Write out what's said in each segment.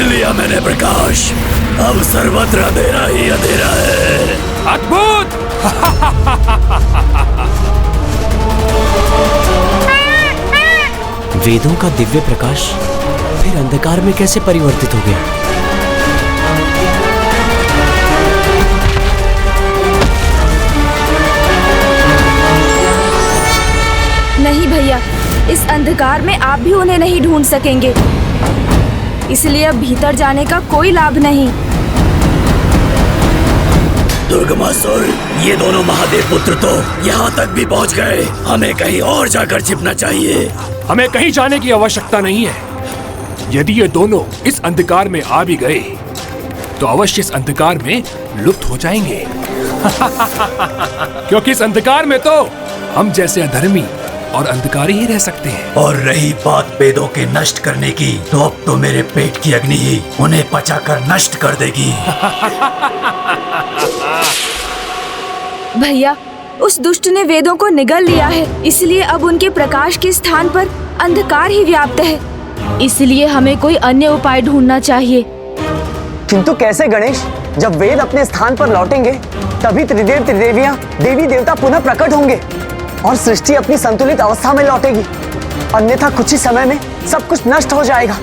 लिया मैंने प्रकाश। अब सर्वत्र अंधेरा ही अंधेरा है। अद्भुत! वेदों का दिव्य प्रकाश फिर अंधकार में कैसे परिवर्तित हो गया? नहीं भैया, इस अंधकार में आप भी उन्हें नहीं ढूंढ सकेंगे, इसलिए अब भीतर जाने का कोई लाभ नहीं। दुर्गमासुर, ये दोनों महादेव पुत्र तो यहाँ तक भी पहुँच गए। हमें कहीं और जाकर छिपना चाहिए। हमें कहीं जाने की आवश्यकता नहीं है। यदि ये दोनों इस अंधकार में आ भी गए तो अवश्य इस अंधकार में लुप्त हो जाएंगे। क्योंकि इस अंधकार में तो हम जैसे अधर्मी और अंधकारी ही रह सकते हैं। और रही बात वेदों के नष्ट करने की, तो अब तो मेरे पेट की अग्नि ही उन्हें पचाकर नष्ट कर देगी। भैया, उस दुष्ट ने वेदों को निगल लिया है, इसलिए अब उनके प्रकाश के स्थान पर अंधकार ही व्याप्त है। इसलिए हमें कोई अन्य उपाय ढूंढना चाहिए। किंतु कैसे गणेश? जब वेद अपने स्थान पर लौटेंगे तभी त्रिदेव त्रिदेवियां देवी देवता पुनः प्रकट होंगे और सृष्टि अपनी संतुलित अवस्था में लौटेगी। अन्यथा कुछ ही समय में सब कुछ नष्ट हो जाएगा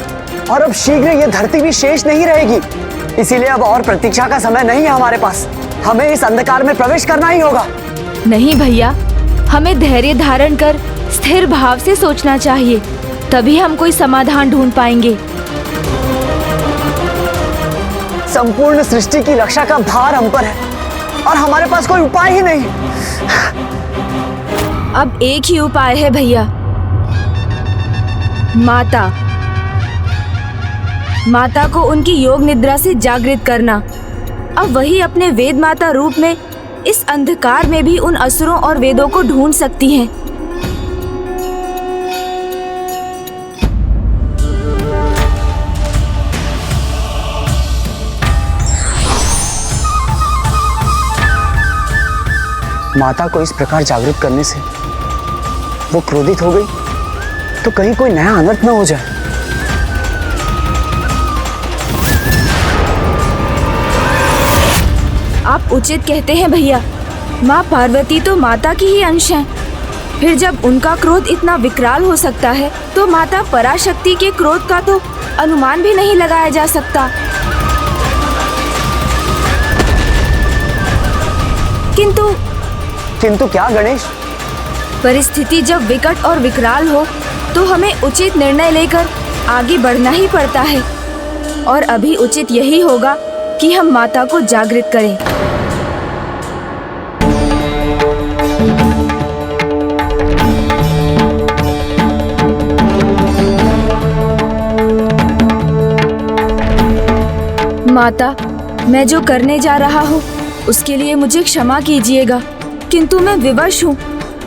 और अब शीघ्र ये धरती भी शेष नहीं रहेगी। इसीलिए अब और प्रतीक्षा का समय नहीं है हमारे पास। हमें इस अंधकार में प्रवेश करना ही होगा। नहीं भैया, हमें धैर्य धारण कर स्थिर भाव से सोचना चाहिए, तभी हम कोई समाधान ढूंढ पाएंगे। संपूर्ण सृष्टि की रक्षा का भार हम पर है और हमारे पास कोई उपाय ही नहीं। अब एक ही उपाय है भैया, माता को उनकी योग निद्रा से जागृत करना। अब वही अपने वेद माता रूप में इस अंधकार में भी उन असुरों और वेदों को ढूंढ सकती हैं। माता को इस प्रकार जागृत करने से वो क्रोधित हो गई तो कहीं कोई नया अनर्थ न हो जाए। आप उचित कहते हैं भैया। माँ पार्वती तो माता की ही अंश हैं। फिर जब उनका क्रोध इतना विकराल हो सकता है तो माता पराशक्ति के क्रोध का तो अनुमान भी नहीं लगाया जा सकता। किंतु क्या गणेश? परिस्थिति जब विकट और विकराल हो तो हमें उचित निर्णय लेकर आगे बढ़ना ही पड़ता है, और अभी उचित यही होगा कि हम माता को जागृत करें। माता, मैं जो करने जा रहा हूँ उसके लिए मुझे क्षमा कीजिएगा, किंतु मैं विवश हूँ,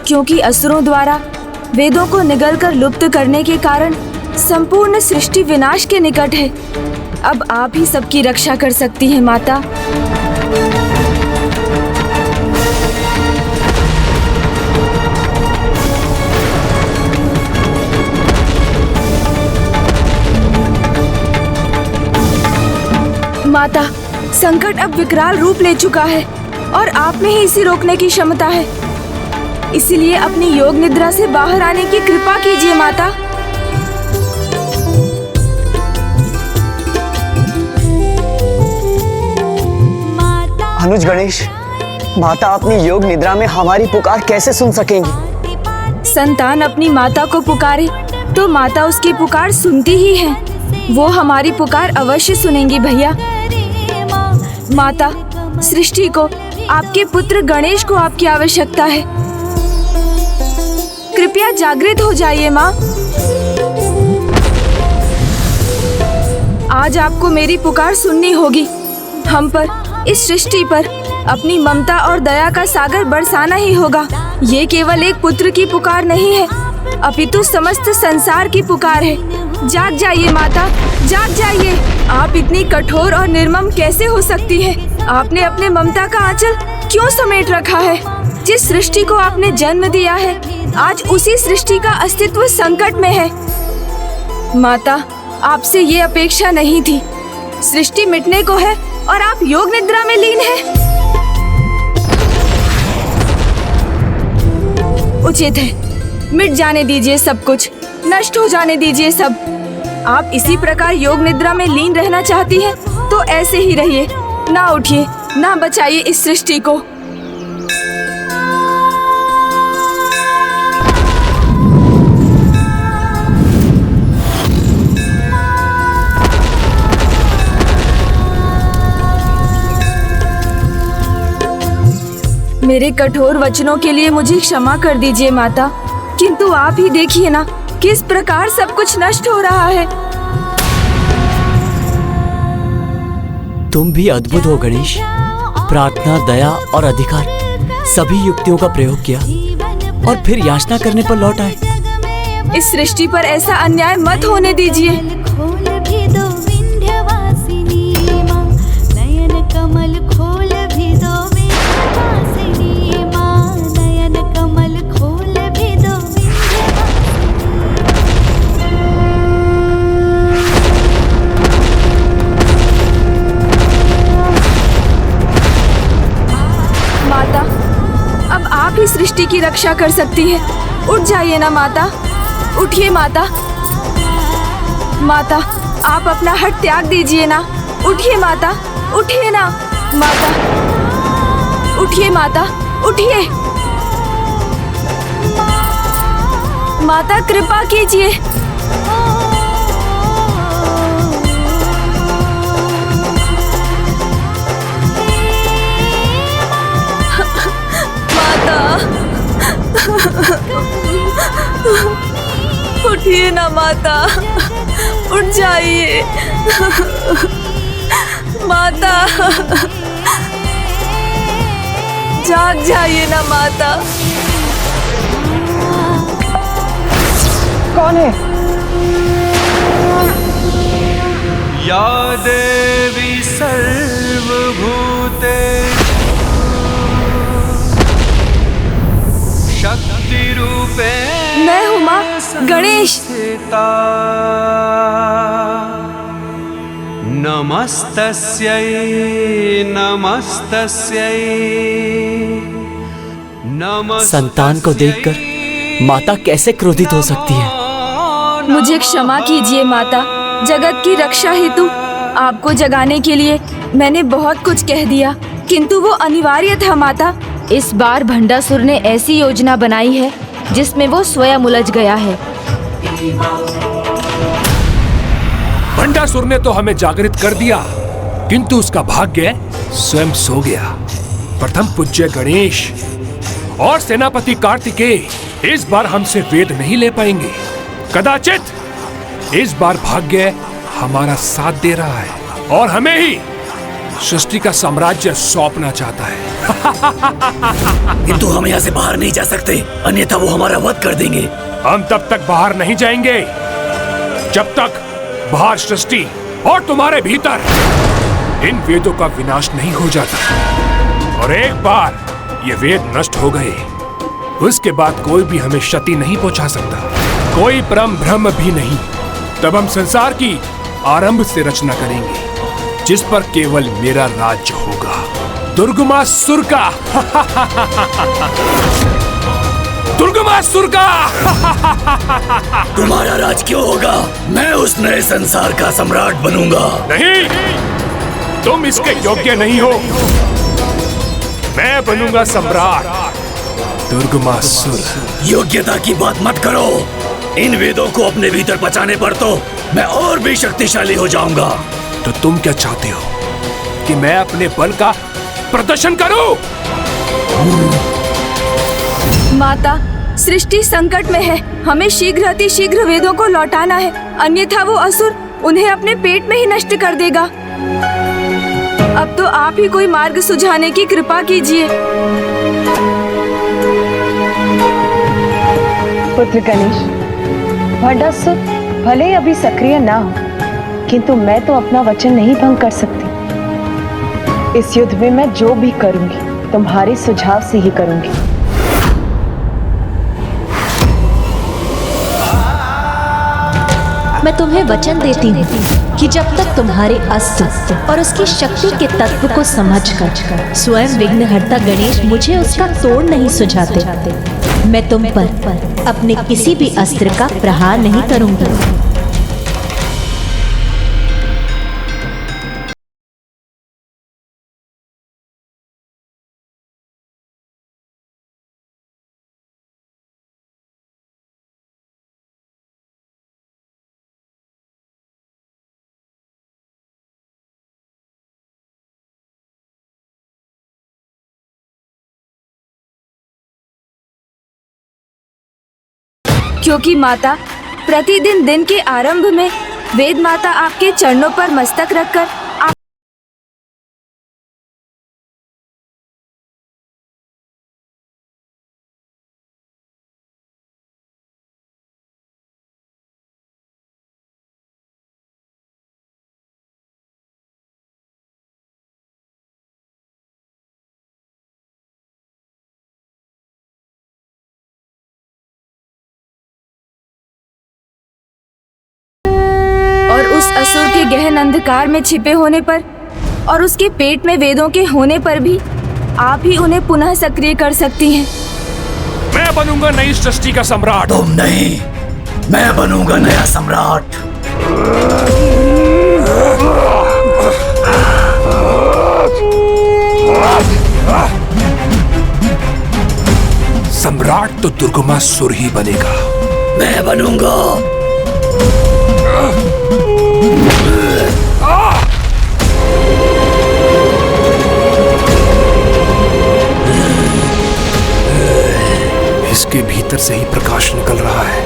क्योंकि असुरों द्वारा वेदों को निगलकर लुप्त करने के कारण संपूर्ण सृष्टि विनाश के निकट है। अब आप ही सबकी रक्षा कर सकती हैं माता। माता, संकट अब विकराल रूप ले चुका है और आप में ही इसे रोकने की क्षमता है। इसलिए अपनी योग निद्रा से बाहर आने की कृपा कीजिए माता। अनुज गणेश, माता अपनी योग निद्रा में हमारी पुकार कैसे सुन सकेंगी? संतान अपनी माता को पुकारे तो माता उसकी पुकार सुनती ही है। वो हमारी पुकार अवश्य सुनेंगी भैया। माता, सृष्टि को, आपके पुत्र गणेश को आपकी आवश्यकता है। कृपया जागृत हो जाइए माँ। आज आपको मेरी पुकार सुननी होगी। हम पर, इस सृष्टि पर अपनी ममता और दया का सागर बरसाना ही होगा। ये केवल एक पुत्र की पुकार नहीं है, अपितु समस्त संसार की पुकार है। जाग जाइए माता, जाग जाइए। आप इतनी कठोर और निर्मम कैसे हो सकती हैं? आपने अपने ममता का आंचल क्यों समेट रखा है? जिस सृष्टि को आपने जन्म दिया है, आज उसी सृष्टि का अस्तित्व संकट में है। माता, आपसे ये अपेक्षा नहीं थी, सृष्टि मिटने को है और आप योग निद्रा में लीन हैं। उचित है, मिट जाने दीजिए सब कुछ, नष्ट हो जाने दीजिए सब। आप इसी प्रकार योग निद्रा में लीन रहना चाहती हैं तो ऐसे ही रहिए, ना उठिए, ना बचाइए इस सृष्टि को। मेरे कठोर वचनों के लिए मुझे क्षमा कर दीजिए माता, किंतु आप ही देखिए ना किस प्रकार सब कुछ नष्ट हो रहा है। तुम भी अद्भुत हो गणेश। प्रार्थना, दया और अधिकार सभी युक्तियों का प्रयोग किया और फिर याचना करने पर लौट आए। इस सृष्टि पर ऐसा अन्याय मत होने दीजिए। अब आप ही सृष्टि की रक्षा कर सकती है। उठ जाइए ना माता, उठिए माता। माता, आप अपना हट त्याग दीजिए ना। उठिए माता, उठिए ना माता, उठिए माता, उठिए। माता कृपा कीजिए। उठिए ना माता, उठ जाइए माता, जाग जाइए ना माता। कौन है? या देवी सर्वभूते शक्ति रूपे मैं हूँ माँ गणेश। नमस्तस्यै नमस्तस्यै नमस्तस्यै। संतान को देखकर माता कैसे क्रोधित हो सकती है? मुझे क्षमा कीजिए माता। जगत की रक्षा हेतु आपको जगाने के लिए मैंने बहुत कुछ कह दिया, किंतु वो अनिवार्य था माता। इस बार भंडासुर ने ऐसी योजना बनाई है जिसमें वो स्वयं उलझ गया है। भंडासुर ने तो हमें जागृत कर दिया, किंतु उसका भाग्य स्वयं सो गया। प्रथम पूज्य गणेश और सेनापति कार्तिकेय इस बार हमसे वेद नहीं ले पाएंगे। कदाचित इस बार भाग्य हमारा साथ दे रहा है और हमें ही सृष्टि का साम्राज्य सौंपना चाहता है। किंतु हम यहाँ से बाहर नहीं जा सकते, अन्यथा वो हमारा वध कर देंगे। हम तब तक बाहर नहीं जाएंगे जब तक बाहर सृष्टि और तुम्हारे भीतर इन वेदों का विनाश नहीं हो जाता। और एक बार ये वेद नष्ट हो गए, उसके बाद कोई भी हमें क्षति नहीं पहुंचा सकता, कोई परम ब्रह्म भी नहीं। तब हम संसार की आरंभ से रचना करेंगे, जिस पर केवल मेरा राज्य होगा, दुर्गमासुर का। दुर्गमासुर का। तुम्हारा राज क्यों होगा? मैं उस नए संसार का सम्राट बनूंगा। नहीं, तुम इसके योग्य नहीं हो। मैं बनूंगा सम्राट, दुर्गमासुर। योग्यता की बात मत करो। इन वेदों को अपने भीतर पचाने पर तो मैं और भी शक्तिशाली हो जाऊंगा। तो तुम क्या चाहते हो कि मैं अपने बल का प्रदर्शन करूं? माता, सृष्टि संकट में है। हमें शीघ्र अतिशीघ्र वेदों को लौटाना है, अन्यथा वो असुर उन्हें अपने पेट में ही नष्ट कर देगा। अब तो आप ही कोई मार्ग सुझाने की कृपा कीजिए। पुत्र गणेश, भंडासुर भले ही अभी सक्रिय ना हो, किंतु मैं तो अपना वचन नहीं भंग कर सकती। इस युद्ध में मैं जो भी करूंगी तुम्हारे सुझाव से ही करूंगी। मैं तुम्हें वचन देती हूँ कि जब तक तुम्हारे अस्त्र और उसकी शक्ति के तत्व को समझकर स्वयं विघ्नहर्ता गणेश मुझे उसका तोड़ नहीं सुझाते, मैं तुम पर अपने किसी भी अस्त्र का प्रहार नहीं करूंगी। क्योंकि माता, प्रतिदिन दिन के आरंभ में वेद माता आपके चरणों पर मस्तक रखकर असुर के गहन अंधकार में छिपे होने पर और उसके पेट में वेदों के होने पर भी आप ही उन्हें पुनः सक्रिय कर सकती हैं। मैं बनूंगा नई सृष्टि का सम्राट। तुम नहीं, मैं बनूंगा नया सम्राट। सम्राट तो दुर्गमासुर ही बनेगा। मैं बनूंगा। इसके भीतर से ही प्रकाश निकल रहा है।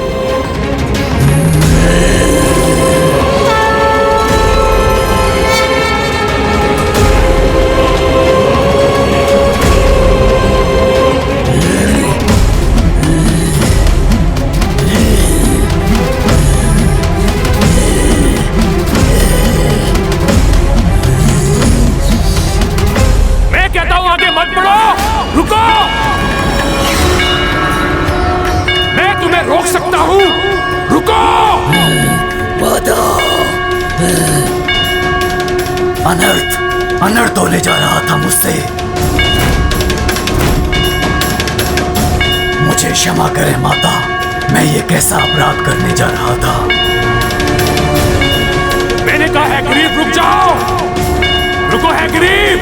मैं कहता हूं आगे मत बढ़ो, रुको। मैं रोक सकता हूँ, रुको। अनर्थ होने जा रहा था मुझसे। मुझे क्षमा करें माता, मैं ये कैसा अपराध करने जा रहा था। मैंने कहा है गरीब रुक जाओ, रुको है गरीब,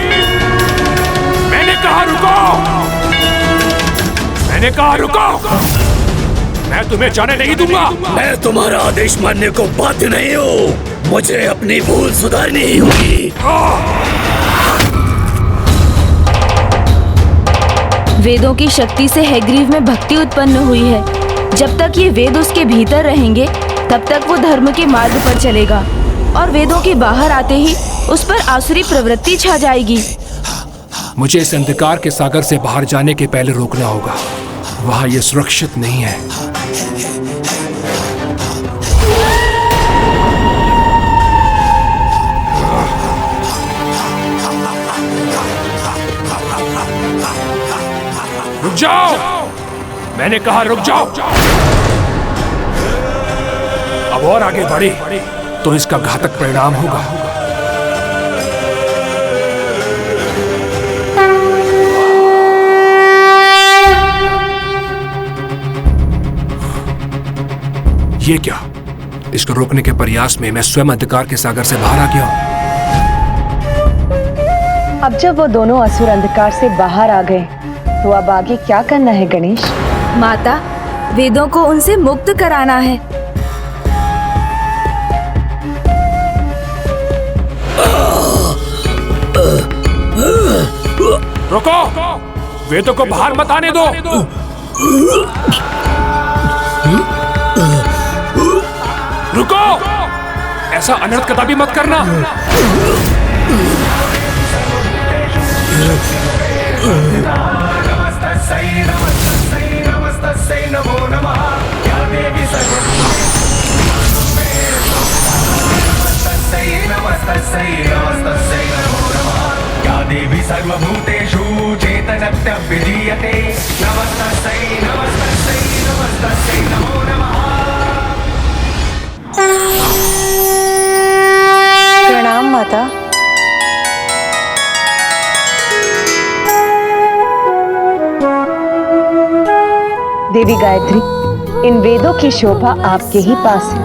मैंने कहा रुको, मैंने कहा रुको। मैं तुम्हें जाने नहीं दूंगा। मैं तुम्हारा आदेश मानने को बाध्य नहीं हूँ। मुझे अपनी भूल सुधारनी ही होगी। वेदों की शक्ति से हैग्रीव में भक्ति उत्पन्न हुई है। जब तक ये वेद उसके भीतर रहेंगे तब तक वो धर्म के मार्ग पर चलेगा और वेदों के बाहर आते ही उस पर आसुरी प्रवृत्ति छा जाएगी। मुझे इस अंधकार के सागर से बाहर जाने के पहले रोकना होगा। वहां ये सुरक्षित नहीं है। रुक जाओ, मैंने कहा रुक जाओ। अब और आगे बढ़े तो इसका घातक परिणाम होगा। ये क्या? इसको रोकने के प्रयास में मैं स्वयं अंधकार के सागर से बाहर आ गया हूं। अब जब वो दोनों असुर अंधकार से बाहर आ गए तो अब आगे क्या करना है गणेश? माता, वेदों को उनसे मुक्त कराना है। रुको, वेदों को बाहर मत आने दो। रुको, ऐसा अनर्थ कदापि मत करना। देवी सर्वभूतेषु चेतनत्यभिधीयते नमस्तस्यै नमस्तस्यै नमस्तस्यै नमो नमः। देवी गायत्री, इन वेदों की शोभा आपके ही पास है।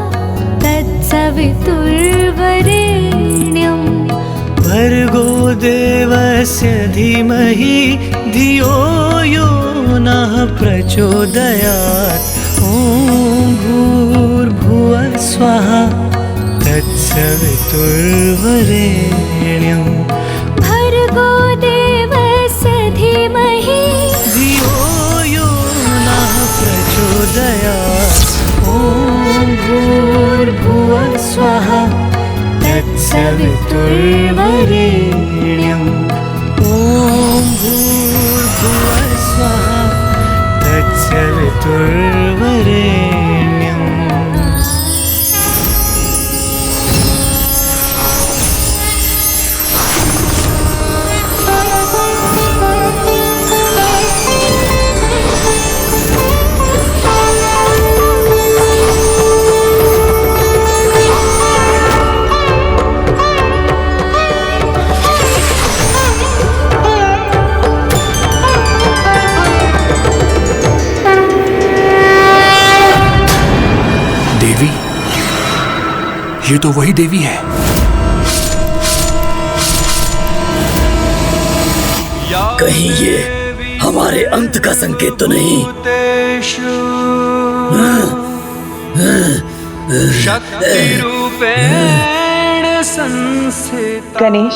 तत्सवितुर्वरेण्यं भर्गो देवस्य धीमहि धियो यो नः प्रचोदयात्। ॐ भूर्भुवः स्वः तत्सवितुर्वरेण्यं भर्गो देवस्य धीमहि धियो यो नः प्रचोदयात्। ॐ भूर्भुवः स्वः तत्सवितुर्वरेण्यं। ॐ भूर्भुवः स्वः तत्सवितुर्वरेण्यम्। देवी, ये तो वही देवी है। कहीं ये हमारे अंत का संकेत तो नहीं? शक्तिरूपेण संस्थिता। गणेश,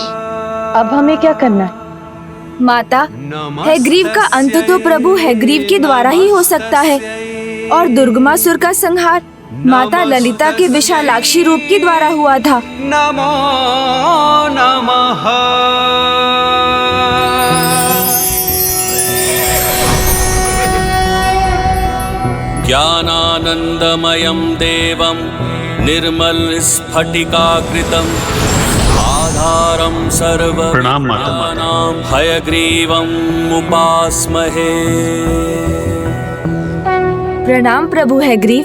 अब हमें क्या करना है? माता, हैग्रीव का अंत तो प्रभु हैग्रीव के द्वारा ही हो सकता है, और दुर्गमासुर का संहार माता ललिता के विशालाक्षी रूप के द्वारा हुआ था। नमो नमः। ज्ञानानन्दमयं देवं निर्मलस्फटिकाकृतिम् आधारं सर्वविद्यानां हयग्रीवम् उपास्महे। प्रणाम प्रभु हैग्रीव।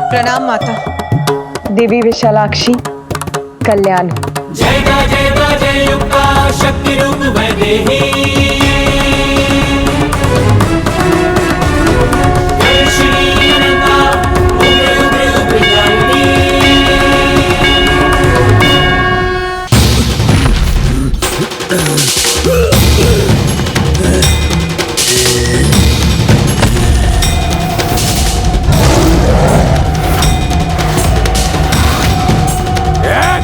प्रणाम माता। देवी विशालाक्षी, कल्याण। जय जय युक्ता शक्ति रूप वैदेही। जय श्री अनंता उग्र उग्र उग्र ज्ञानी।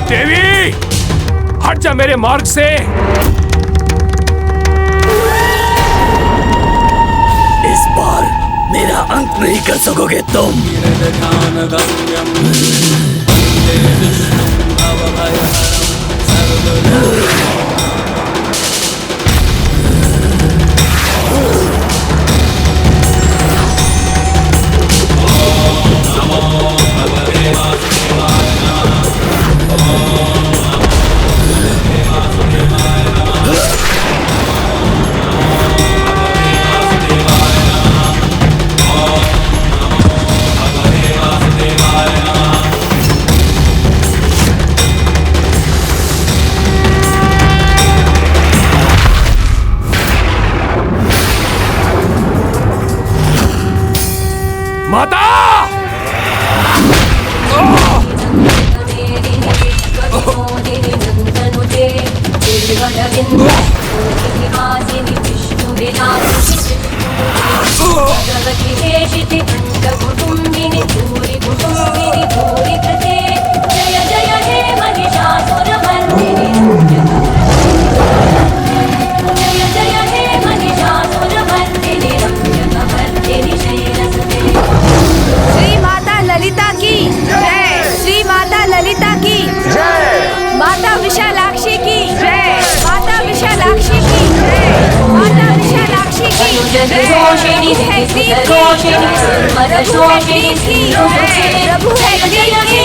देवी, हट जा मेरे मार्ग से। इस बार मेरा अंत नहीं कर सकोगे तुम। माता! श्री माता ललिता की जय। श्री माता ललिता की जय। माता विशालाक्षी की जय। माता विशालाक्षी की जय। माता विशालाक्षी की जय। प्रभु हैग्रीव की जय। प्रभु हैग्रीव की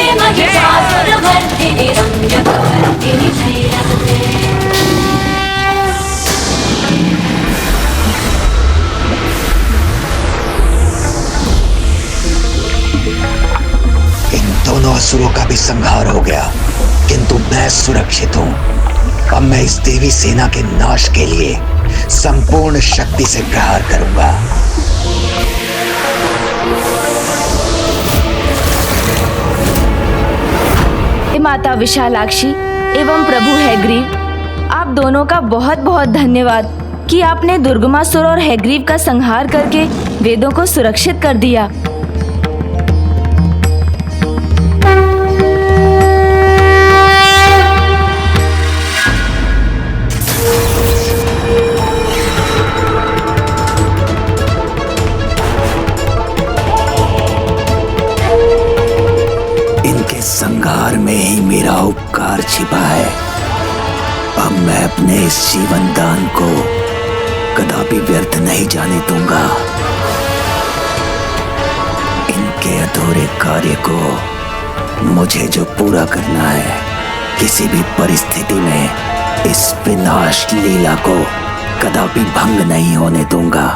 जय। दोनों असुरों का भी संहार हो गया, किंतु मैं सुरक्षित हूँ। अब मैं इस देवी सेना के नाश के लिए संपूर्ण शक्ति से प्रहार करूंगा। माता विशालाक्षी एवं प्रभु हैग्रीव, आप दोनों का बहुत बहुत धन्यवाद कि आपने दुर्गमासुर और हैग्रीव का संहार करके वेदों को सुरक्षित कर दिया। इनके संहार में ही मेरा उपकार छिपा है। अब मैं अपने इस जीवन दान को कदापि व्यर्थ नहीं जाने दूंगा। इनके अधूरे कार्य को मुझे जो पूरा करना है, किसी भी परिस्थिति में इस विनाश लीला को कदापि भंग नहीं होने दूंगा।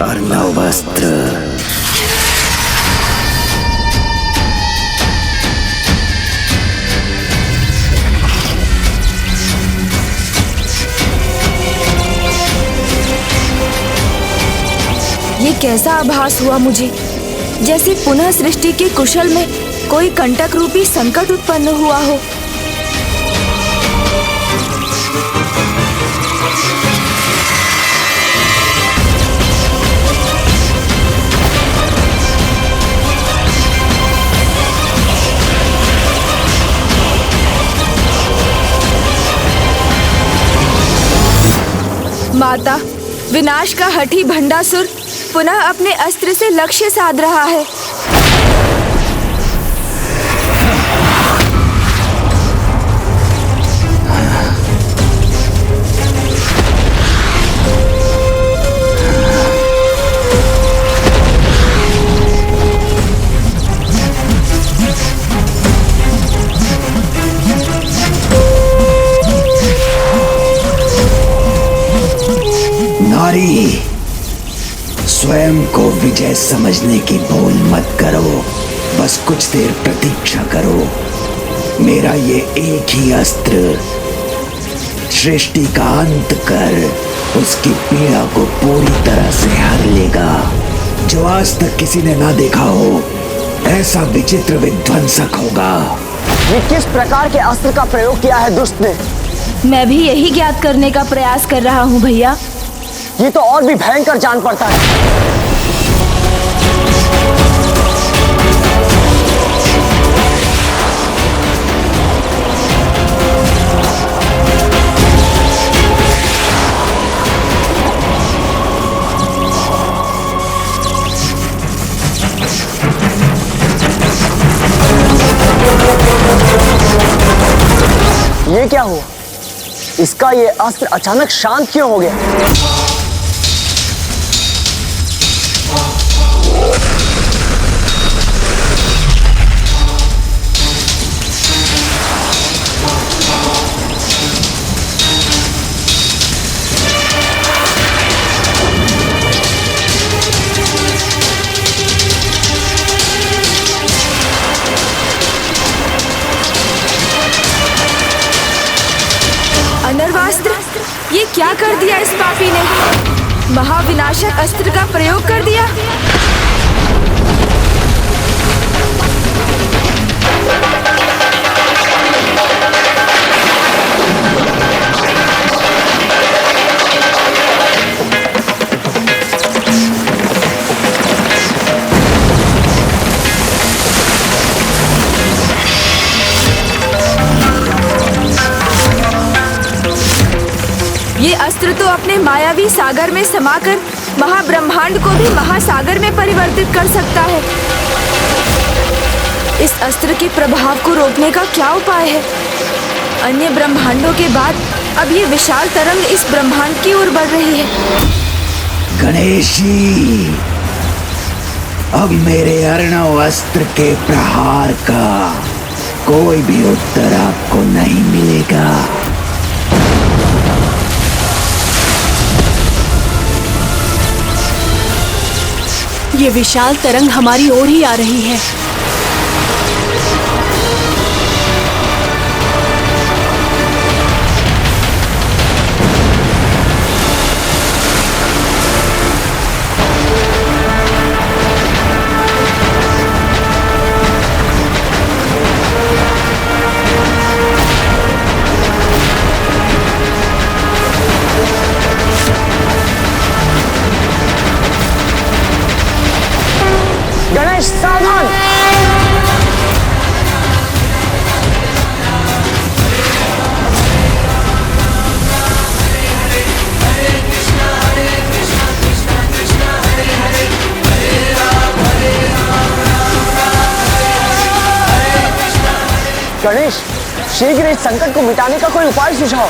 अर्णव वस्त्र, ये कैसा आभास हुआ मुझे, जैसे पुनः सृष्टि के कुशल में कोई कंटक रूपी संकट उत्पन्न हुआ हो। माता, विनाश का हठी भंडासुर पुनः अपने अस्त्र से लक्ष्य साध रहा है। नारी, स्वयं को विजय समझने की भूल मत करो। बस कुछ देर प्रतीक्षा करो। मेरा ये एक ही अस्त्र सृष्टि का अंत कर उसकी पीड़ा को पूरी तरह से हर लेगा। जो आज तक किसी ने ना देखा हो, ऐसा विचित्र विध्वंसक होगा। ये किस प्रकार के अस्त्र का प्रयोग किया है दुष्ट ने? मैं भी यही ज्ञात करने का प्रयास कर रहा हूँ भैया। ये तो और भी भयंकर जान पड़ता है। ये क्या हुआ? इसका ये अस्त्र अचानक शांत क्यों हो गया? अनर्वास्त्र, ये क्या कर दिया इस पापी ने? महाविनाशक अस्त्र का प्रयोग कर दिया। ये अस्त्र तो अपने मायावी सागर में समाकर महाब्रह्मांड को भी महासागर में परिवर्तित कर सकता है। इस अस्त्र के प्रभाव को रोकने का क्या उपाय है? अन्य ब्रह्मांडों के बाद अब ये विशाल तरंग इस ब्रह्मांड की ओर बढ़ रही है। गणेशी, अब मेरे अर्णव अस्त्र के प्रहार का कोई भी उत्तर आपको नहीं मिलेगा। ये विशाल तरंग हमारी ओर ही आ रही है। गणेश सावधान! गणेश, शीघ्र इस संकट को मिटाने का कोई उपाय सुझाओ।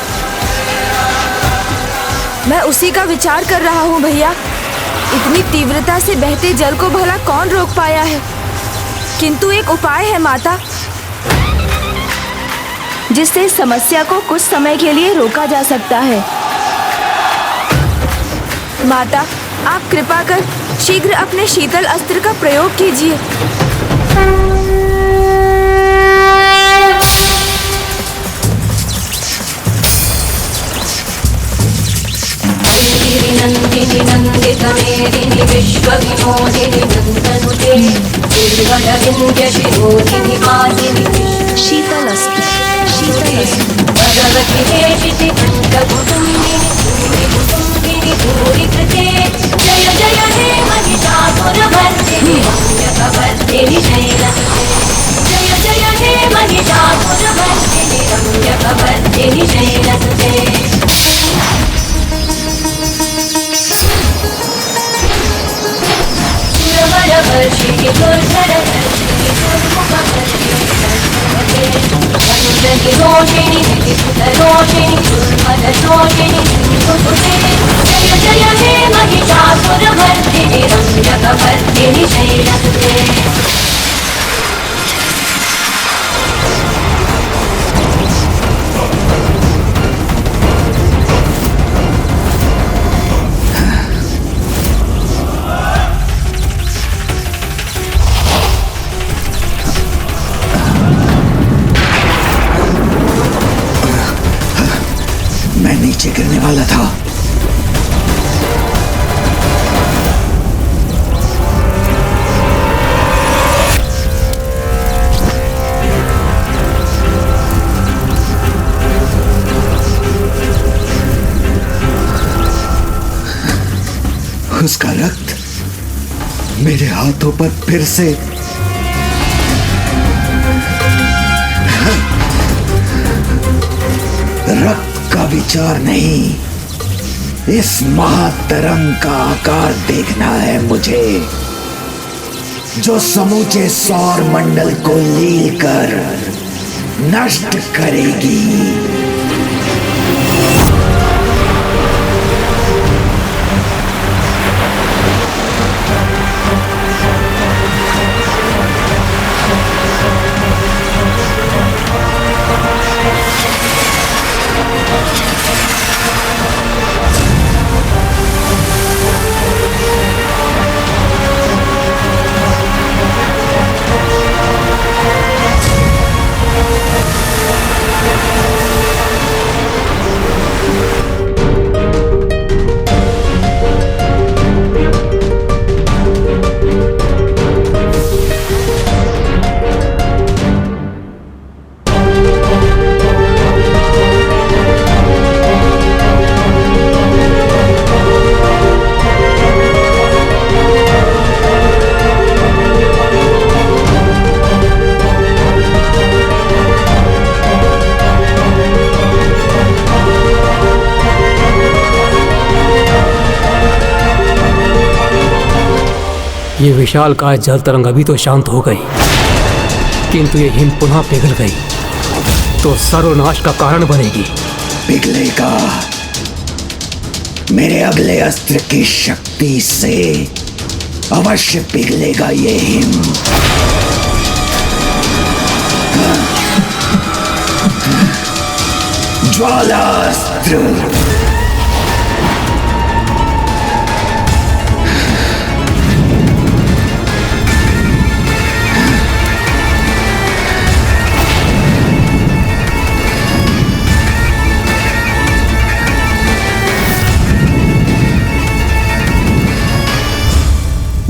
मैं उसी का विचार कर रहा हूँ भैया। इतनी तीव्रता से बहते जल को भला कौन रोक पाया है? किंतु एक उपाय है माता, जिससे इस समस्या को कुछ समय के लिए रोका जा सकता है। माता, आप कृपा कर शीघ्र अपने शीतल अस्त्र का प्रयोग कीजिए। नंदिनी नंदित मेदिनी विश्व विनोदिनी नंदनुते निर्मलविंध्य शिरोधिनी मालिनी शीतल अस्त्र, शीतल अस्त्र। भगवती देशिति कंठकुटुम्बिनी कुटुम्बिनी भूरि कृते जय जय हे महिषासुरभर्दिनी रम्यकवर्दिनी शैलसुते जय जय हे महिषासुरभर्दिनी रम्यकवर्दिनी शैलसुते। वर्षिणि दुर्धरवर्षिणि दुर्मुखवर्षिणि धनुजनि रोषिणि विधिसुतरोषिणि दुर्मदशोषिणि सिन्धुसुते जय जय हे महिषासुरभर्दिनि रम्यकवर्दिनि शैलसुते। मैं नीचे गिरने वाला था। उसका रक्त मेरे हाथों पर फिर से रक्त का विचार नहीं, इस महातरंग का आकार देखना है मुझे, जो समूचे सौर मंडल को लील कर नष्ट करेगी। ये विशाल काय जल तरंग अभी तो शांत हो गई, किंतु ये हिम पुनः पिघल गई तो सर्वनाश का कारण बनेगी। पिघलेगा, मेरे अगले अस्त्र की शक्ति से अवश्य पिघलेगा ये हिम। ज्वालास्त्र।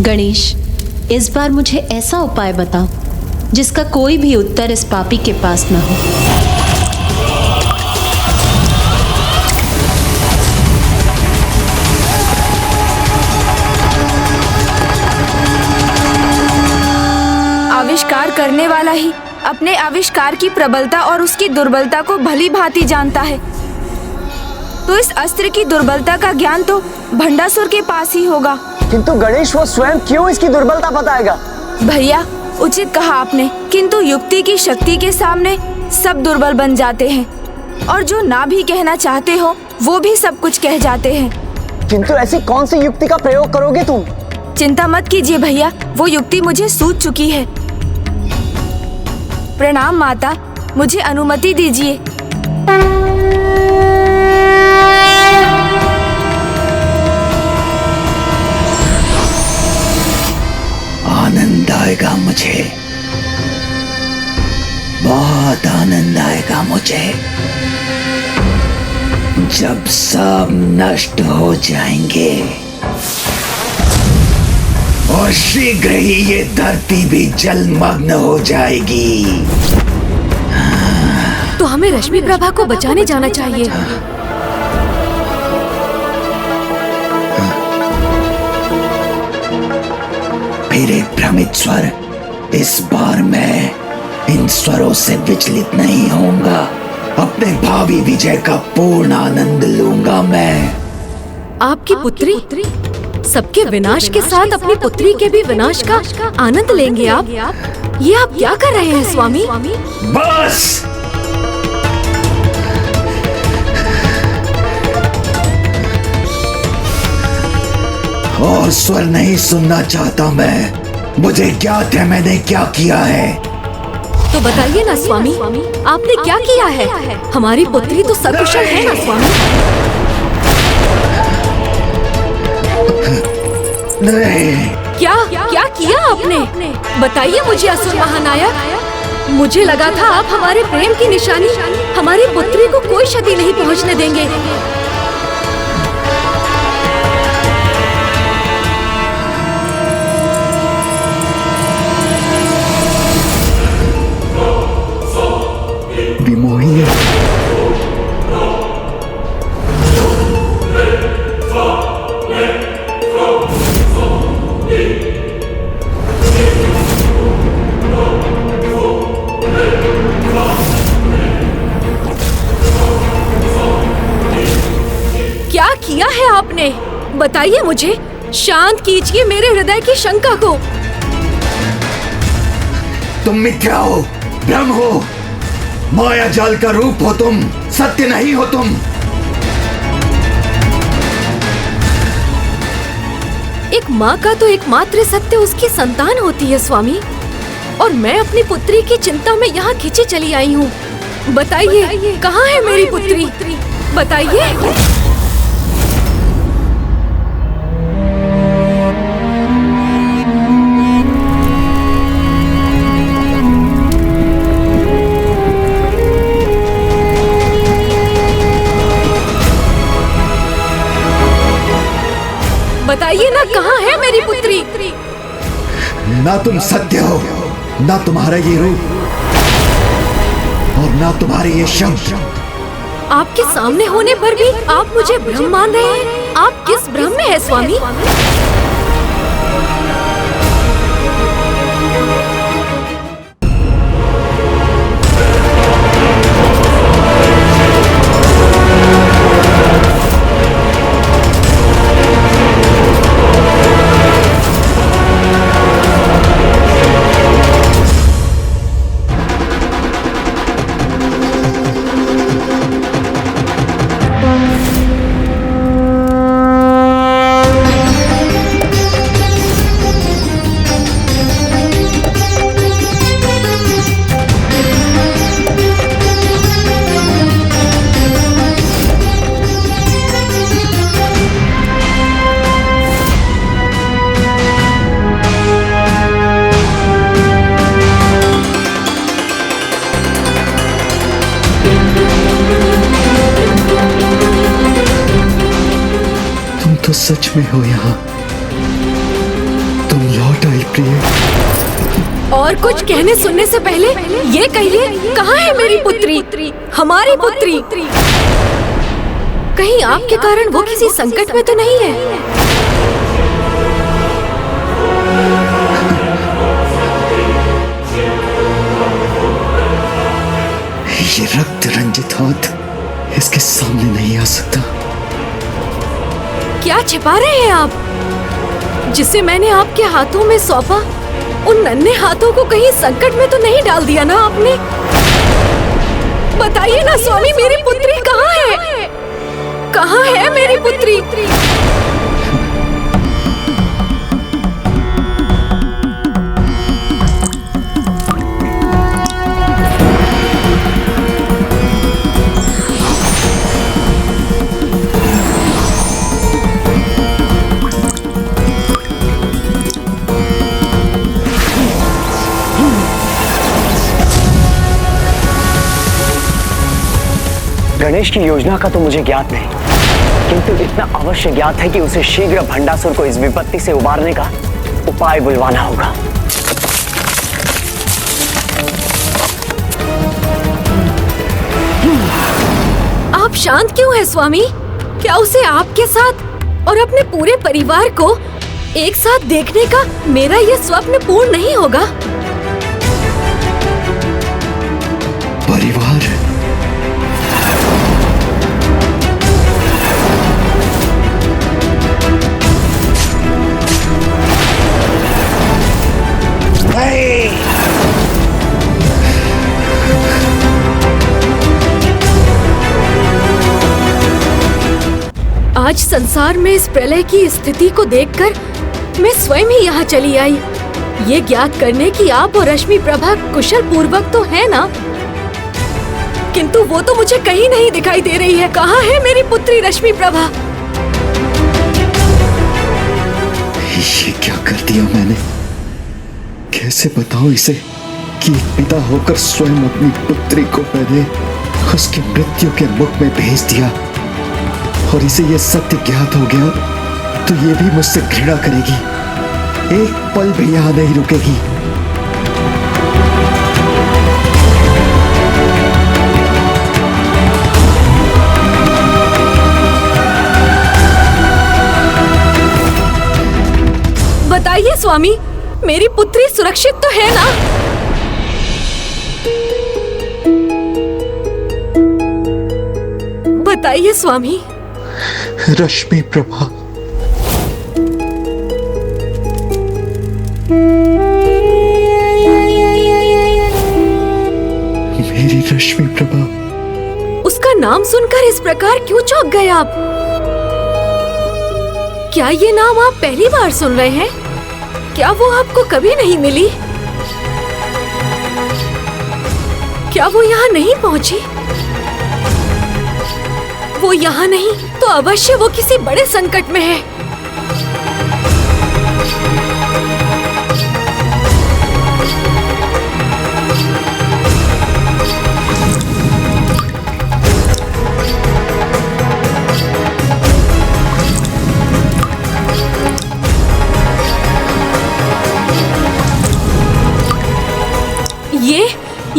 गणेश, इस बार मुझे ऐसा उपाय बताओ जिसका कोई भी उत्तर इस पापी के पास न हो। आविष्कार करने वाला ही अपने आविष्कार की प्रबलता और उसकी दुर्बलता को भली भांति जानता है, तो इस अस्त्र की दुर्बलता का ज्ञान तो भंडासुर के पास ही होगा। किंतु गणेश वो स्वयं क्यों इसकी दुर्बलता बताएगा? भैया, उचित कहा आपने, किंतु युक्ति की शक्ति के सामने सब दुर्बल बन जाते हैं, और जो ना भी कहना चाहते हो वो भी सब कुछ कह जाते हैं। किंतु ऐसी कौन सी युक्ति का प्रयोग करोगे तुम? चिंता मत कीजिए भैया, वो युक्ति मुझे सूझ चुकी है। प्रणाम माता, मुझे अनुमति दीजिए। आनंद आएगा मुझे, बहुत आनंद आएगा मुझे, जब सब नष्ट हो जाएंगे और शीघ्र ही ये धरती भी जलमग्न हो जाएगी। तो हमें रश्मि प्रभा को बचाने जाना चाहिए। फिर एक भ्रमित स्वर, इस बार मैं इन स्वरों से विचलित नहीं होऊंगा। अपने भावी विजय का पूर्ण आनंद लूंगा मैं। आपकी पुत्री सबके विनाश के साथ अपनी पुत्री के भी विनाश का आनंद लेंगे आप? ये आप क्या कर रहे हैं स्वामी? बस! और स्वर नहीं सुनना चाहता मैं। मुझे ज्ञात है मैंने क्या किया है। तो बताइए ना स्वामी, आपने क्या किया है? हमारी पुत्री तो सकुशल है ना स्वामी? नहीं। क्या किया आपने? बताइए मुझे असुर महानायक। मुझे लगा था आप हमारे प्रेम की निशानी, हमारी पुत्री को कोई क्षति नहीं पहुंचने देंगे। विमोहिनी, क्या किया है आपने? बताइए मुझे, शांत कीजिए मेरे हृदय की शंका को। तुम मिथ्या हो, भ्रम हो, माया जाल का रूप हो तुम, सत्य नहीं हो तुम। एक माँ का तो एकमात्र सत्य उसकी संतान होती है स्वामी, और मैं अपनी पुत्री की चिंता में यहाँ खिंची चली आई हूँ। बताइए कहाँ है मेरी पुत्री? बताइए। बताइए ना, कहाँ है मेरी पुत्री? ना तुम सत्य हो, ना तुम्हारा ये रूप, और ना तुम्हारे ये शब्द। आपके सामने होने पर भी आप मुझे भ्रम मान रहे हैं? आप किस भ्रम में है स्वामी? तो सच में हो यहाँ। तुम और कुछ कहने सुनने से पहले ये कहिए, कहाँ है मेरी पुत्री, हमारी पुत्री? कहीं आपके कारण वो किसी संकट में तो नहीं है? ये रक्त रंजित हाथ इसके सामने नहीं आ सकता। क्या छिपा रहे हैं आप? जिसे मैंने आपके हाथों में सौंपा, उन नन्हे हाथों को कहीं संकट में तो नहीं डाल दिया ना आपने? बताइए ना स्वामी, मेरी पुत्री कहाँ है? कहाँ है मेरी पुत्री? गणेश की योजना का तो मुझे ज्ञात नहीं, किंतु इतना अवश्य ज्ञात है कि उसे शीघ्र भंडासुर को इस विपत्ति से उबारने का उपाय बुलवाना होगा। आप शांत क्यों हैं स्वामी? क्या उसे आपके साथ और अपने पूरे परिवार को एक साथ देखने का मेरा ये स्वप्न पूर्ण नहीं होगा? परिवार? आज संसार में इस प्रलय की स्थिति को देखकर मैं स्वयं ही यहाँ चली आई, ये ज्ञात करने की आप और रश्मि प्रभा कुशल पूर्वक तो है ना, किंतु वो तो मुझे कहीं नहीं दिखाई दे रही है। कहाँ है मेरी पुत्री रश्मि प्रभा? ये क्या कर दिया मैंने? कैसे बताऊं इसे कि एक पिता होकर स्वयं अपनी पुत्री को मैंने उसकी मृत्यु के मुख में भेज दिया, और इसे ये सत्य ज्ञात हो गया तो ये भी मुझसे घृणा करेगी, एक पल भी यहां नहीं रुकेगी। बताइए स्वामी, मेरी पुत्री सुरक्षित तो है ना? बताइए स्वामी। रश्मि प्रभा, मेरी रश्मि प्रभा। उसका नाम सुनकर इस प्रकार क्यों चौंक गए आप? क्या ये नाम आप पहली बार सुन रहे हैं? क्या वो आपको कभी नहीं मिली? क्या वो यहाँ नहीं पहुंची? वो यहाँ नहीं तो अवश्य वो किसी बड़े संकट में है।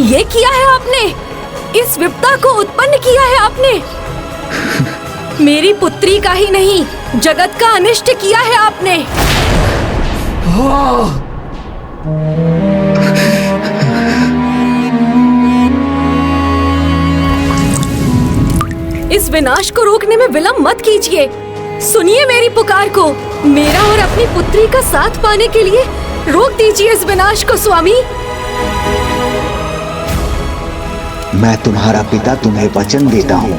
ये किया है आपने? इस विपदा को उत्पन्न किया है आपने? मेरी पुत्री का ही नहीं, जगत का अनिष्ट किया है आपने। इस विनाश को रोकने में विलंब मत कीजिए। सुनिए मेरी पुकार को। मेरा और अपनी पुत्री का साथ पाने के लिए रोक दीजिए इस विनाश को स्वामी। मैं तुम्हारा पिता तुम्हें वचन देता हूँ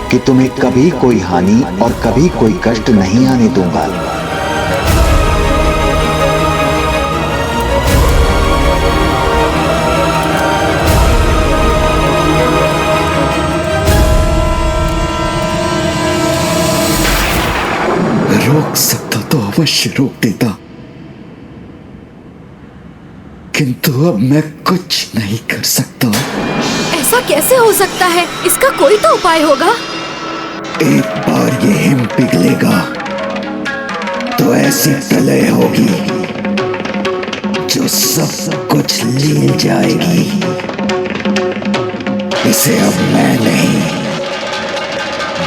कि तुम्हें कभी कोई हानि और कभी कोई कष्ट नहीं आने दूंगा। रोक सकता तो अवश्य रोक देता, किंतु अब मैं कुछ नहीं कर सकता। ऐसा कैसे हो सकता है? इसका कोई तो उपाय होगा। एक बार ये हिम पिघलेगा तो ऐसी प्रलय होगी जो जो सब कुछ लील जाएगी। इसे अब मैं नहीं,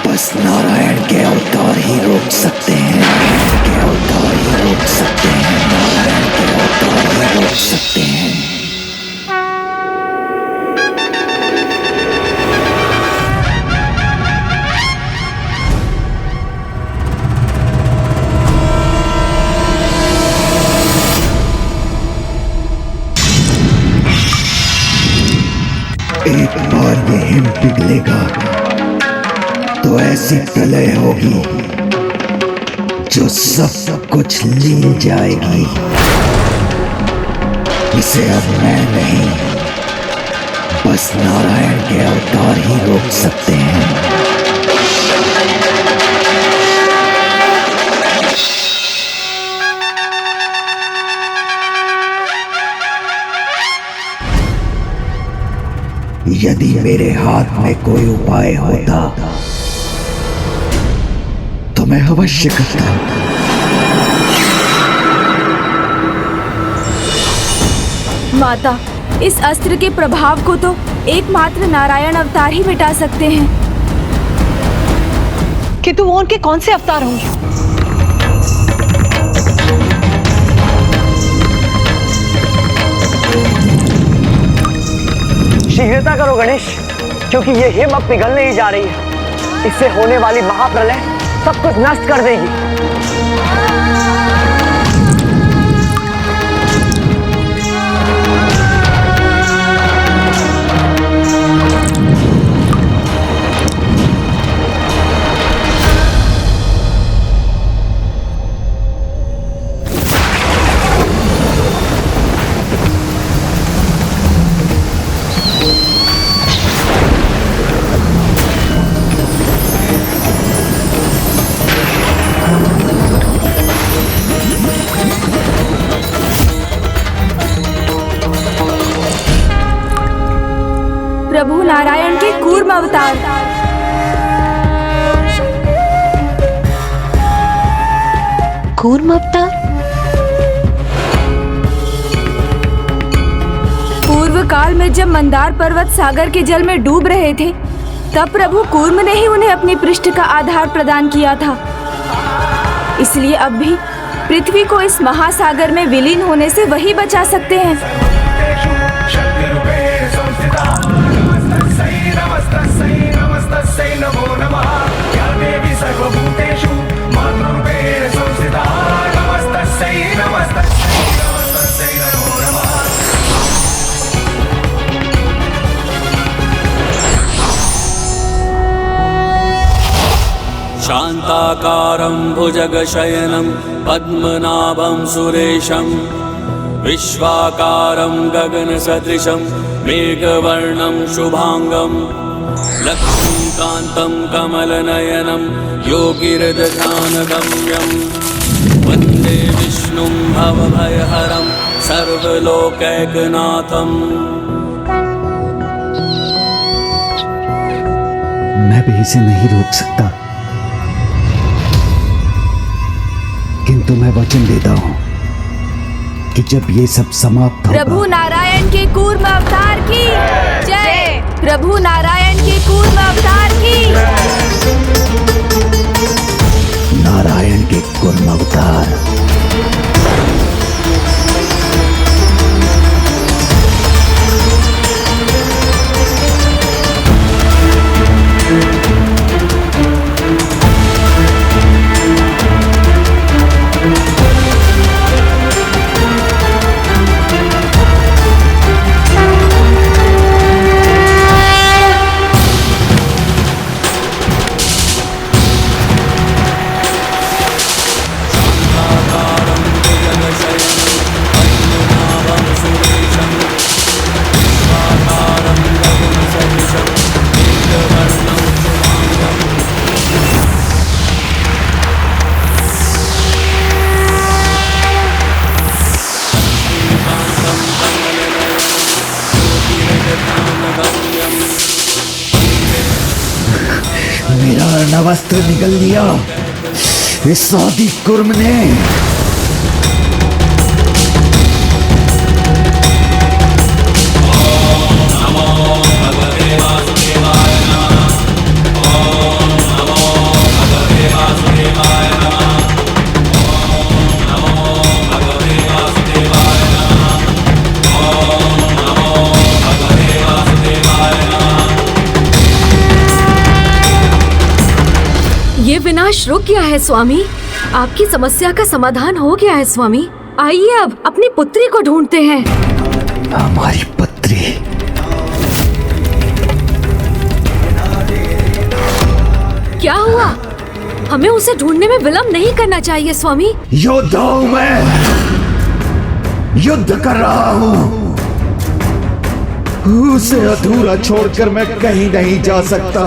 बस नारायण के अवतार ही रोक सकते हैं। नारायण के अवतार ही रोक सकते हैं। नारायण के अवतार ही रोक सकते हैं। एक बार ये हिम पिघलेगा तो ऐसी प्रलय होगी जो सब कुछ लील जाएगी। इसे अब मैं नहीं, बस नारायण के अवतार ही रोक सकते हैं। यदि मेरे हाथ में कोई उपाय होता तो मैं अवश्य करता। माता, इस अस्त्र के प्रभाव को तो एकमात्र नारायण अवतार ही मिटा सकते हैं। किंतु वो उनके कौन से अवतार होंगे? शीघ्रता करो गणेश, क्योंकि ये हिम अब पिघलने ही जा रही है। इससे होने वाली महाप्रलय सब कुछ नष्ट कर देगी। प्रभु नारायण के कूर्म अवतार। कूर्म अवतार? पूर्व काल में जब मंदार पर्वत सागर के जल में डूब रहे थे, तब प्रभु कूर्म ने ही उन्हें अपनी पृष्ठ का आधार प्रदान किया था। इसलिए अब भी पृथ्वी को इस महासागर में विलीन होने से वही बचा सकते हैं। नमो नमः या देवी सर्वभूतेषु मातृरूपेण संस्थिता। नमस्तस्यै नमस्तस्यै नमस्तस्यै नमो नमः। शान्ताकारं भुजगशयनं पद्मनाभं सुरेशं विश्वाकारं गगनसदृशं मेघवर्णं शुभांगं लक्ष्मीकान्तं कमलनयनं योगिहृदध्यानगम्यं वन्दे विष्णुं भवभयहरं सर्वलोकैकनाथं। मैं भी इसे नहीं रोक सकता, किंतु मैं वचन देता हूं कि जब ये सब समाप्त होगा। प्रभु नारायण के कूर्म अवतार की जय। प्रभु नारायण के कूर्म अवतार की। नारायण के कूर्म अवतार। मेरा अर्णवस्त्र निगल लिया इस आदि कुर्म ने। ये विनाश रुक गया है स्वामी। आपकी समस्या का समाधान हो गया है स्वामी। आइए अब अपनी पुत्री को ढूंढते हैं। हमारी पुत्री? क्या हुआ? हमें उसे ढूंढने में विलंब नहीं करना चाहिए स्वामी। योद्धा हूं मैं, युद्ध कर रहा हूं। उसे अधूरा छोड़कर मैं कहीं नहीं जा सकता।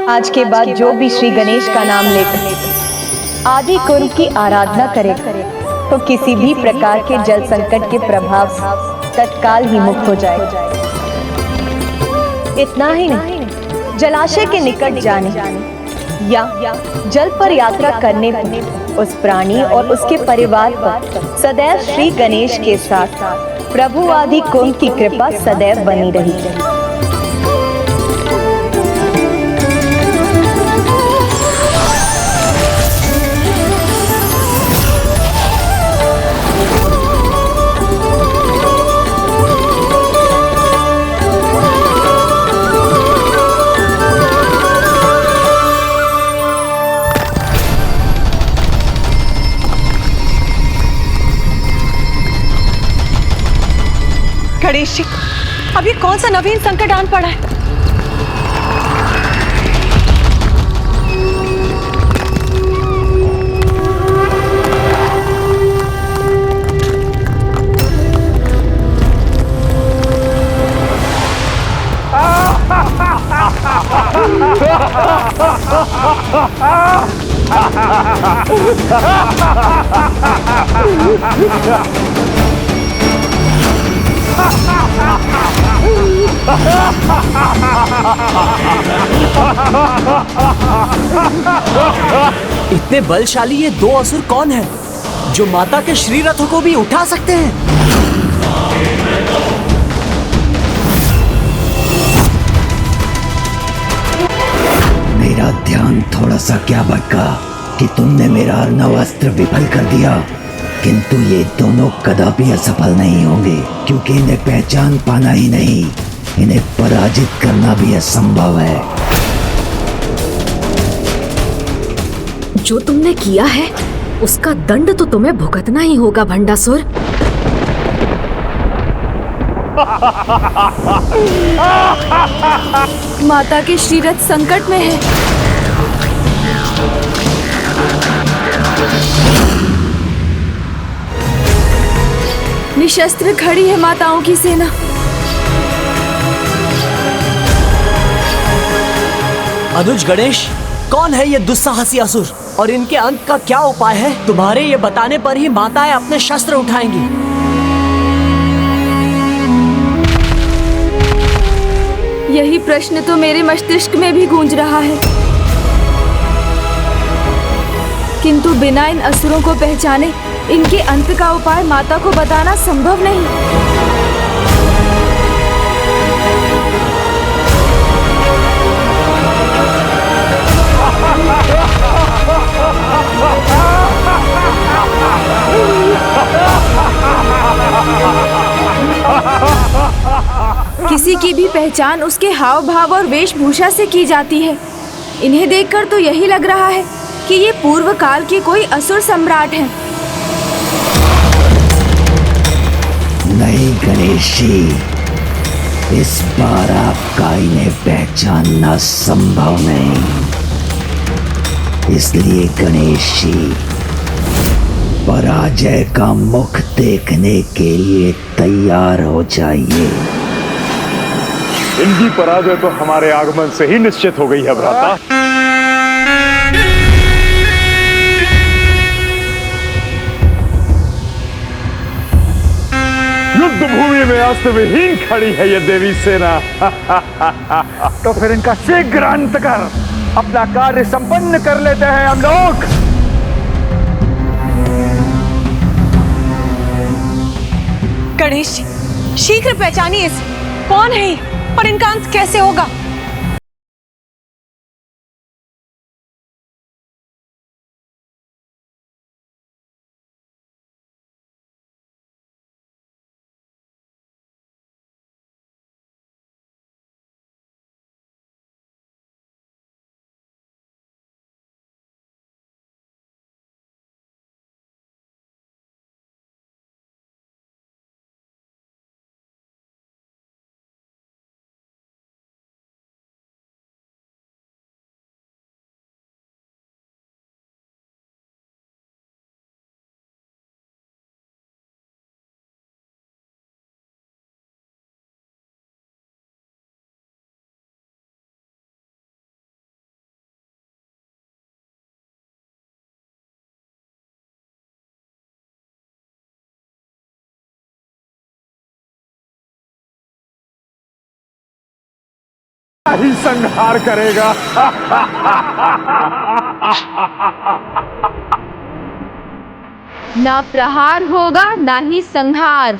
आज के बाद जो भी श्री गणेश का नाम लेकर आदि कुर्म की आराधना करे तो किसी भी प्रकार के जल संकट के प्रभाव से तत्काल ही मुक्त हो जाए। इतना ही नहीं, जलाशय के निकट जाने या जल पर यात्रा करने पर उस प्राणी और उसके परिवार पर सदैव श्री गणेश के साथ प्रभु आदि कुर्म की कृपा सदैव बनी रही। गणेश जी, अब ये कौन सा नवीन संकट आन पड़ा है? इतने बलशाली ये दो असुर कौन है जो माता के श्री रथों को भी उठा सकते हैं? मेरा ध्यान थोड़ा सा क्या भटका कि तुमने मेरा अर्णव अस्त्र विफल कर दिया, किंतु ये दोनों कदापि असफल नहीं होंगे, क्योंकि इन्हें पहचान पाना ही नहीं, इन्हें पराजित करना भी असंभव है। जो तुमने किया है उसका दंड तो तुम्हें भुगतना ही होगा भंडासुर। माता के श्रीरथ संकट में है। निशस्त्र खड़ी है माताओं की सेना। अनुज गणेश, कौन है ये दुस्साहसी असुर और इनके अंत का क्या उपाय है? तुम्हारे ये बताने पर ही माताएं अपने शस्त्र उठाएंगी। यही प्रश्न तो मेरे मस्तिष्क में भी गूंज रहा है, किंतु बिना इन असुरों को पहचाने इनके अंत का उपाय माता को बताना संभव नहीं। किसी की भी पहचान उसके हाव भाव और वेशभूषा से की जाती है। इन्हें देखकर तो यही लग रहा है कि ये पूर्व काल के कोई असुर सम्राट हैं। नहीं गणेश जी, इस बार आपका इन्हें पहचानना संभव नहीं, इसलिए गणेश जी पराजय का मुख देखने के लिए तैयार हो जाइए। इनकी पराजय तो हमारे आगमन से ही निश्चित हो गई है भ्राता। युद्ध भूमि में अस्त्र विहीन खड़ी है ये देवी सेना। तो फिर इनका शीघ्र अंत कर अपना कार्य संपन्न कर लेते हैं हम लोग। गणेश जी, शीघ्र पहचानिए इसे। कौन है ये और इनका अंत कैसे होगा? ही संहार करेगा। ना प्रहार होगा ना ही संहार।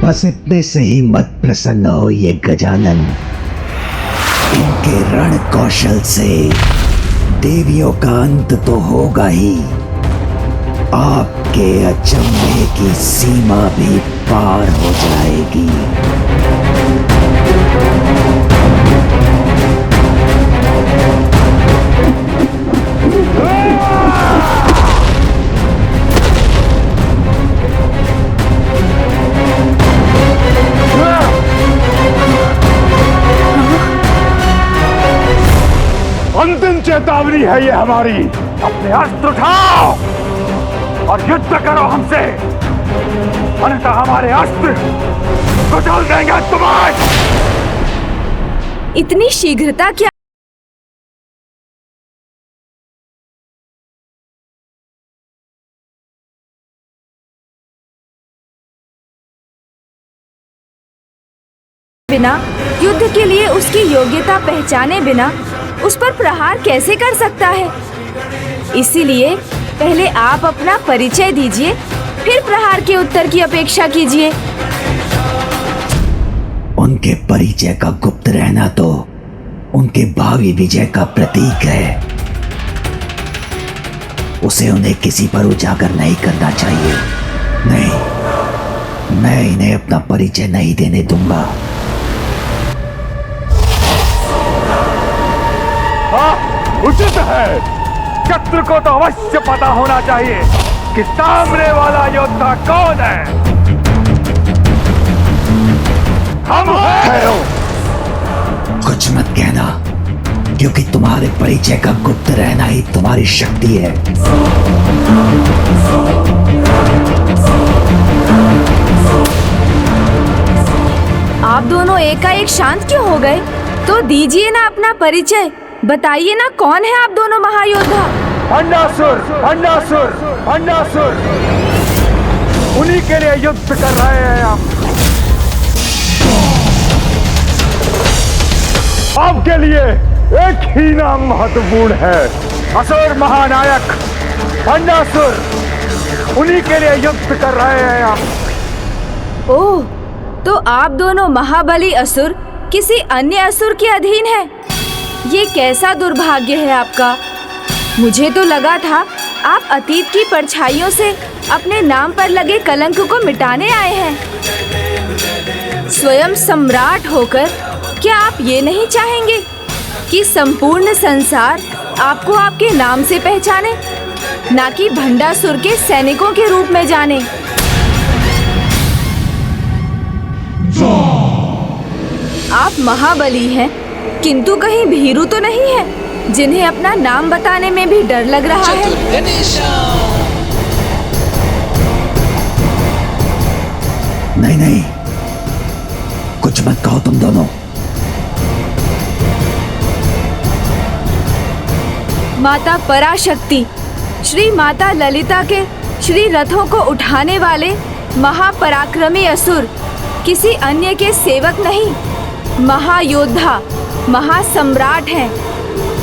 बस इतने से ही मत प्रसन्न हो ये गजानन। इनके रण कौशल से देवियों का अंत तो होगा ही, आपके अचंभे की सीमा भी पार हो जाएगी। अंतिम चेतावनी है ये हमारी। अपने अस्त्र उठाओ और युद्ध करो हमसे, अन्यथा हमारे अस्त्र कुचल देंगे तुम्हें। इतनी शीघ्रता क्या? बिना युद्ध के लिए उसकी योग्यता पहचाने बिना उस पर प्रहार कैसे कर सकता है? इसीलिए पहले आप अपना परिचय दीजिए, फिर प्रहार के उत्तर की अपेक्षा कीजिए। उनके परिचय का गुप्त रहना तो उनके भावी विजय का प्रतीक है। उसे उन्हें किसी पर उजागर नहीं करना चाहिए। नहीं, मैं इन्हें अपना परिचय नहीं देने दूंगा। उचित है। शत्रु को तो अवश्य पता होना चाहिए कि सामने वाला योद्धा कौन है। हम हैं। कुछ मत कहना, क्योंकि तुम्हारे परिचय का गुप्त रहना ही तुम्हारी शक्ति है। आप दोनों एकाएक शांत क्यों हो गए? तो दीजिए ना अपना परिचय, बताइए ना कौन है आप दोनों महायोद्धा? भंडासुर, भंडासुर, भंडासुर। उन्हीं के लिए युद्ध कर रहे हैं हम। आपके लिए एक ही नाम महत्वपूर्ण है, असुर महानायक भंडासुर। उन्हीं के लिए युद्ध कर रहे हैं हम। ओह, तो आप दोनों महाबली असुर किसी अन्य असुर के अधीन हैं। ये कैसा दुर्भाग्य है आपका। मुझे तो लगा था आप अतीत की परछाइयों से अपने नाम पर लगे कलंक को मिटाने आए हैं। स्वयं सम्राट होकर क्या आप ये नहीं चाहेंगे कि संपूर्ण संसार आपको आपके नाम से पहचाने, ना कि भंडासुर के सैनिकों के रूप में जाने। आप महाबली हैं, किंतु कहीं भीरू तो नहीं है जिन्हें अपना नाम बताने में भी डर लग रहा है। नहीं नहीं, कुछ मत कहो तुम दोनों। माता पराशक्ति, श्री माता ललिता के श्री रथों को उठाने वाले महापराक्रमी असुर किसी अन्य के सेवक नहीं, महायोद्धा महासम्राट हैं।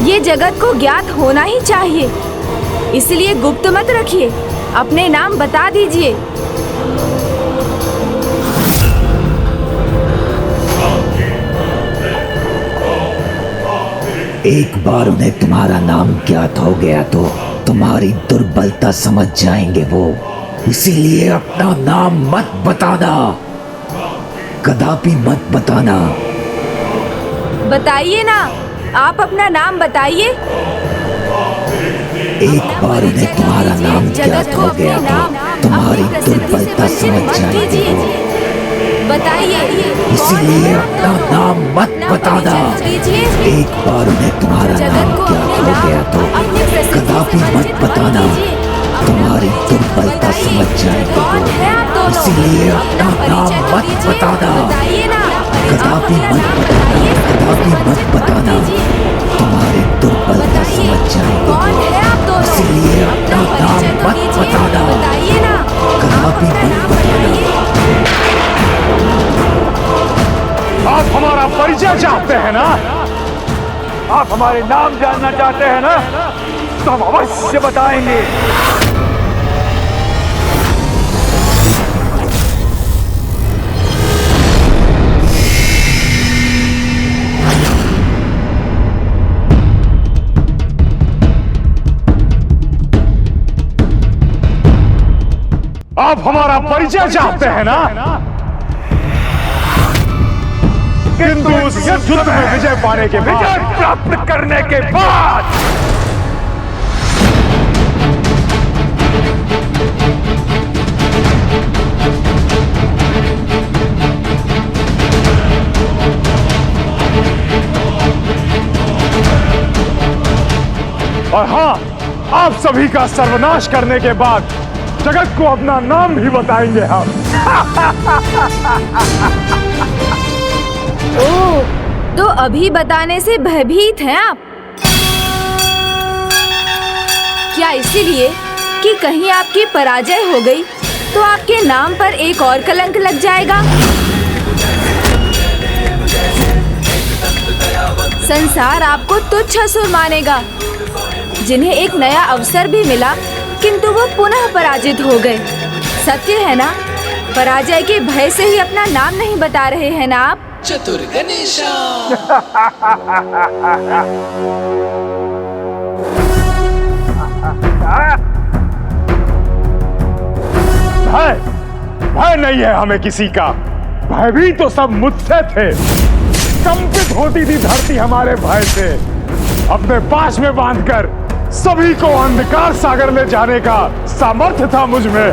ये जगत को ज्ञात होना ही चाहिए, इसलिए गुप्त मत रखिए, अपने नाम बता दीजिए। एक बार उन्हें तुम्हारा नाम ज्ञात हो गया तो तुम्हारी दुर्बलता समझ जाएंगे वो। इसीलिए अपना नाम मत बताना, कदापि मत बताना। बताइए ना, आप अपना नाम बताइए। एक बार उन्हें तुम्हारा नाम ज्ञात हो गया तो तुम्हारी दुर्बलता समझ जाएंगे वो। बताइए। इसीलिए अपना नाम मत बताना। एक बार उन्हें तुम्हारा नाम ज्ञात हो गया तो कदापि मत बताना, तुम्हारी दुर्बलता समझ जाएंगे वो। इसीलिए अपना नाम मत बताना, कदापि मत बताना, कदापि मत बताना, तुम्हारी दुर्बलता समझ जाएंगे वो। इसीलिए अपना नाम मत बताना, कदापि मत बताना। आप हमारा परिचय चाहते हैं ना? आप हमारे नाम जानना चाहते हैं ना? तो हम अवश्य बताएंगे। आप हमारा परिचय चाहते हैं ना? किंतु उस युद्ध में विजय पाने के बाद, विजय प्राप्त करने के बाद और हाँ, आप सभी का सर्वनाश करने के बाद जगत को अपना नाम भी बताएंगे हम। ओह, तो अभी बताने से भयभीत हैं आप? क्या इसीलिए कि कहीं आपकी पराजय हो गई तो आपके नाम पर एक और कलंक लग जाएगा? संसार आपको तुच्छ असुर मानेगा, जिन्हें एक नया अवसर भी मिला किंतु वो पुनः पराजित हो गए। सत्य है ना? पराजय के भय से ही अपना नाम नहीं बता रहे हैं ना आप? चतुर गणेशा। भय नहीं है हमें किसी का। भय भी तो सब मुझसे थे। कंपित होती थी धरती हमारे भय से। अपने पास में बांधकर सभी को अंधकार सागर ले जाने का सामर्थ्य था मुझ में।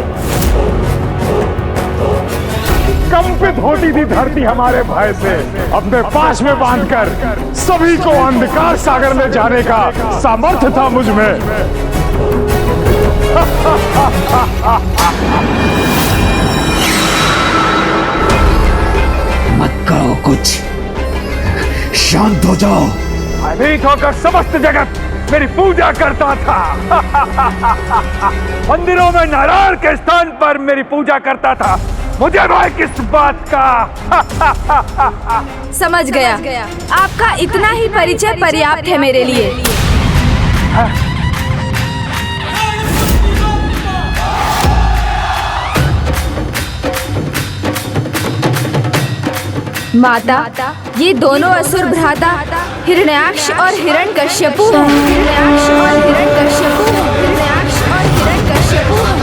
कंपित होती थी धरती हमारे भय से। अपने पास में बांधकर सभी को अंधकार सागर ले जाने का सामर्थ्य था मुझ में। मत कहो कुछ, शांत हो जाओ। भयभीत होकर समस्त जगत मेरी पूजा करता था। मंदिरों में नारायण के स्थान पर मेरी पूजा करता था। मुझे भाई किस बात का। समझ गया। आपका इतना ही परिचय पर्याप्त है मेरे लिए। माता, ये दोनों असुर भ्राता हिरण्याक्ष और हिरण्यकश्यपु हैं। हिरण्याक्ष और हिरण्यकश्यपु हैं। हिरण्याक्ष और हिरण्यकश्यपु हैं।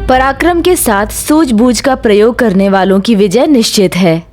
पराक्रम के साथ सूझबूझ का प्रयोग करने वालों की विजय निश्चित है।